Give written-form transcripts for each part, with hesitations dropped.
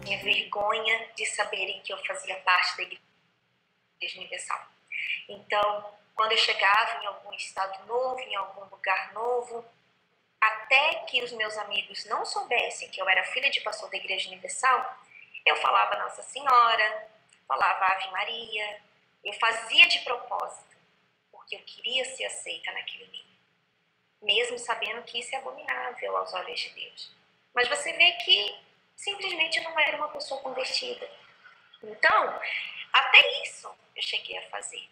tinha vergonha de saberem que eu fazia parte da Igreja Universal. Então, quando eu chegava em algum estado novo, em algum lugar novo, até que os meus amigos não soubessem que eu era filha de pastor da Igreja Universal, eu falava Nossa Senhora, falava Ave Maria, eu fazia de propósito, porque eu queria ser aceita naquele meio, mesmo sabendo que isso é abominável aos olhos de Deus. Mas você vê que simplesmente eu não era uma pessoa convertida. Então, até isso eu cheguei a fazer.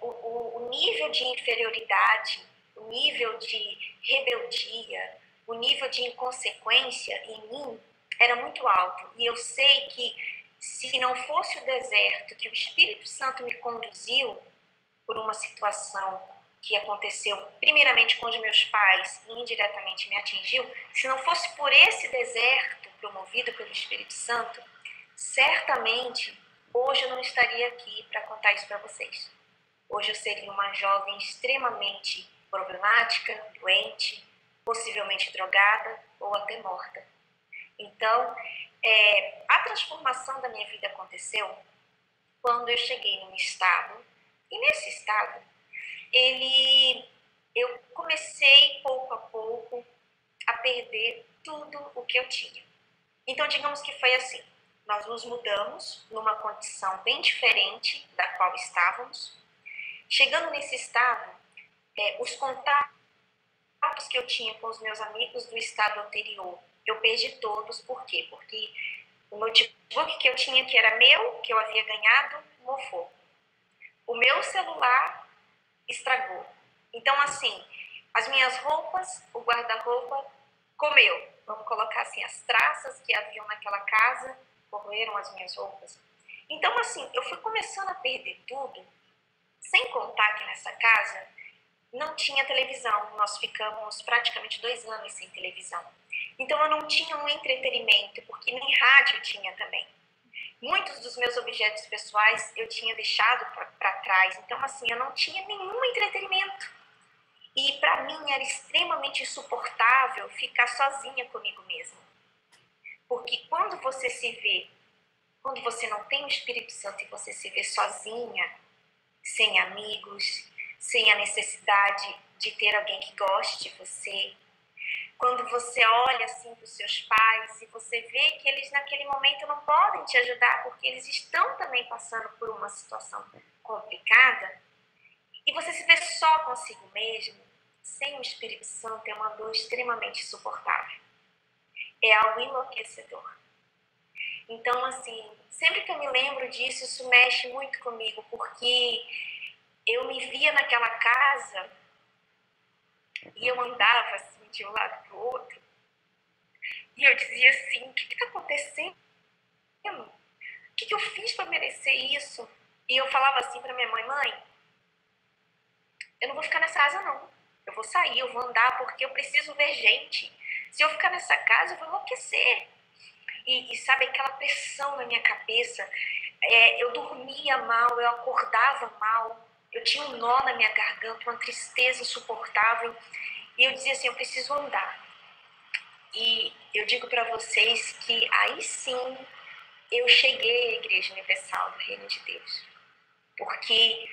O nível de inferioridade, o nível de rebeldia, o nível de inconsequência em mim era muito alto. E eu sei que se não fosse o deserto, que o Espírito Santo me conduziu por uma situação que aconteceu primeiramente com os meus pais e indiretamente me atingiu, se não fosse por esse deserto promovido pelo Espírito Santo, certamente hoje eu não estaria aqui para contar isso para vocês. Hoje eu seria uma jovem extremamente problemática, doente, possivelmente drogada ou até morta. Então, a transformação da minha vida aconteceu quando eu cheguei num estado, e nesse estado, eu comecei pouco a pouco a perder tudo o que eu tinha. Então, digamos que foi assim, nós nos mudamos numa condição bem diferente da qual estávamos. Chegando nesse estado, os contatos que eu tinha com os meus amigos do estado anterior, eu perdi todos. Por quê? Porque o notebook que eu tinha, que era meu, que eu havia ganhado, mofou. O meu celular estragou. Então, assim, as minhas roupas, o guarda-roupa comeu. Vamos colocar assim, as traças que haviam naquela casa corroeram as minhas roupas. Então, assim, eu fui começando a perder tudo, sem contar que nessa casa não tinha televisão. Nós ficamos praticamente 2 anos sem televisão. Então, eu não tinha um entretenimento, porque nem rádio tinha também. Muitos dos meus objetos pessoais eu tinha deixado para trás. Então, assim, eu não tinha nenhum entretenimento. E para mim era extremamente insuportável ficar sozinha comigo mesma. Porque quando você se vê, quando você não tem o Espírito Santo e você se vê sozinha, sem amigos, sem a necessidade de ter alguém que goste de você, quando você olha assim para os seus pais e você vê que eles naquele momento não podem te ajudar porque eles estão também passando por uma situação complicada, e você se vê só consigo mesmo, sem o Espírito Santo, é uma dor extremamente insuportável. É algo enlouquecedor. Então, assim, sempre que eu me lembro disso, isso mexe muito comigo, porque eu me via naquela casa e eu andava assim, de um lado para o outro, e eu dizia assim, o que está acontecendo? O que eu fiz para merecer isso? E eu falava assim para minha mãe, mãe, eu não vou ficar nessa casa não. Eu vou sair, eu vou andar, porque eu preciso ver gente. Se eu ficar nessa casa, eu vou enlouquecer. E sabe, aquela pressão na minha cabeça. Eu dormia mal, eu acordava mal. Eu tinha um nó na minha garganta, uma tristeza insuportável. E eu dizia assim, eu preciso andar. E eu digo para vocês que aí sim eu cheguei à Igreja Universal do Reino de Deus. Porque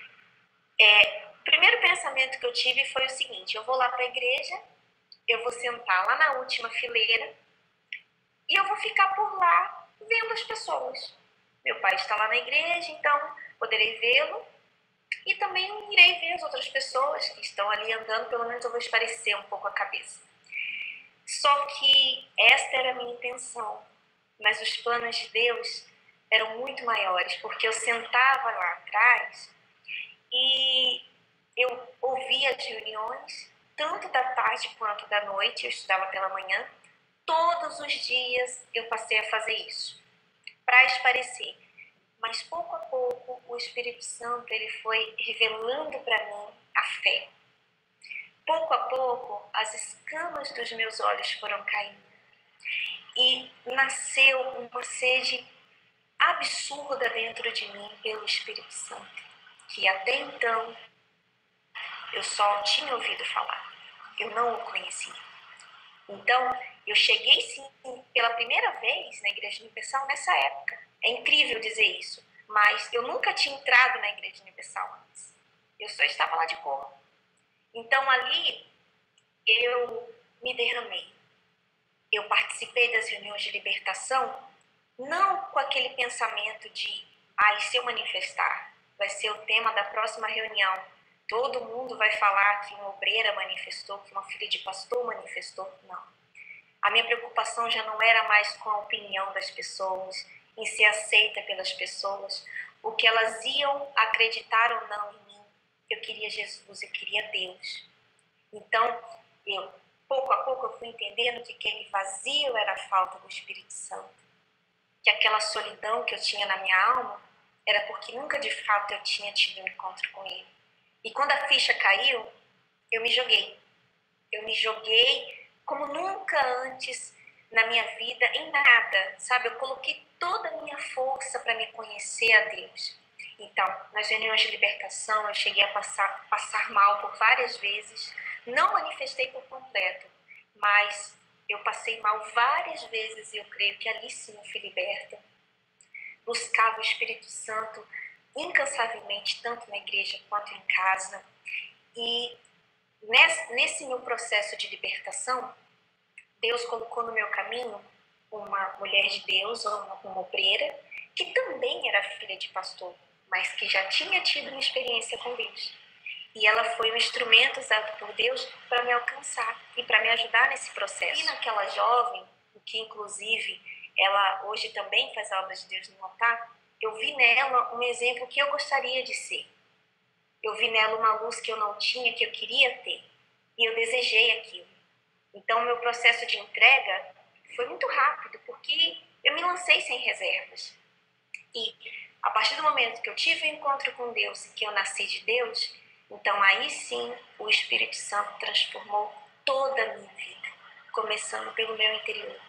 o primeiro pensamento que eu tive foi o seguinte, eu vou lá para a igreja, eu vou sentar lá na última fileira e eu vou ficar por lá vendo as pessoas. Meu pai está lá na igreja, então poderei vê-lo e também irei ver as outras pessoas que estão ali andando, pelo menos eu vou esparecer um pouco a cabeça. Só que esta era a minha intenção, mas os planos de Deus eram muito maiores, porque eu sentava lá atrás e eu ouvia as reuniões, tanto da tarde quanto da noite, eu estudava pela manhã. Todos os dias eu passei a fazer isso, para esparecer. Mas pouco a pouco o Espírito Santo ele foi revelando para mim a fé. Pouco a pouco as escamas dos meus olhos foram caindo. E nasceu uma sede absurda dentro de mim pelo Espírito Santo, que até então eu só tinha ouvido falar, eu não o conhecia. Então, eu cheguei sim pela primeira vez na Igreja Universal nessa época. É incrível dizer isso, mas eu nunca tinha entrado na Igreja Universal antes. Eu só estava lá de cor. Então, ali, eu me derramei. Eu participei das reuniões de libertação, não com aquele pensamento de, e se eu manifestar, vai ser o tema da próxima reunião. Todo mundo vai falar que uma obreira manifestou, que uma filha de pastor manifestou. Não. A minha preocupação já não era mais com a opinião das pessoas, em ser aceita pelas pessoas, o que elas iam acreditar ou não em mim. Eu queria Jesus, eu queria Deus. Então, pouco a pouco, eu fui entendendo que aquele vazio era a falta do Espírito Santo. Que aquela solidão que eu tinha na minha alma era porque nunca de fato eu tinha tido um encontro com Ele. E quando a ficha caiu, eu me joguei. Eu me joguei como nunca antes na minha vida, em nada, sabe? Eu coloquei toda a minha força para me conhecer a Deus. Então, nas reuniões de libertação, eu cheguei a passar mal por várias vezes. Não manifestei por completo, mas eu passei mal várias vezes e eu creio que ali sim eu fui liberta. Buscava o Espírito Santo incansavelmente, tanto na igreja quanto em casa. E nesse meu processo de libertação, Deus colocou no meu caminho uma mulher de Deus, uma obreira, que também era filha de pastor, mas que já tinha tido uma experiência com Deus. E ela foi um instrumento usado por Deus para me alcançar e para me ajudar nesse processo. E naquela jovem, que inclusive ela hoje também faz a obra de Deus no altar, eu vi nela um exemplo que eu gostaria de ser. Eu vi nela uma luz que eu não tinha, que eu queria ter. E eu desejei aquilo. Então, o meu processo de entrega foi muito rápido, porque eu me lancei sem reservas. E a partir do momento que eu tive o um encontro com Deus e que eu nasci de Deus, então aí sim o Espírito Santo transformou toda a minha vida, começando pelo meu interior.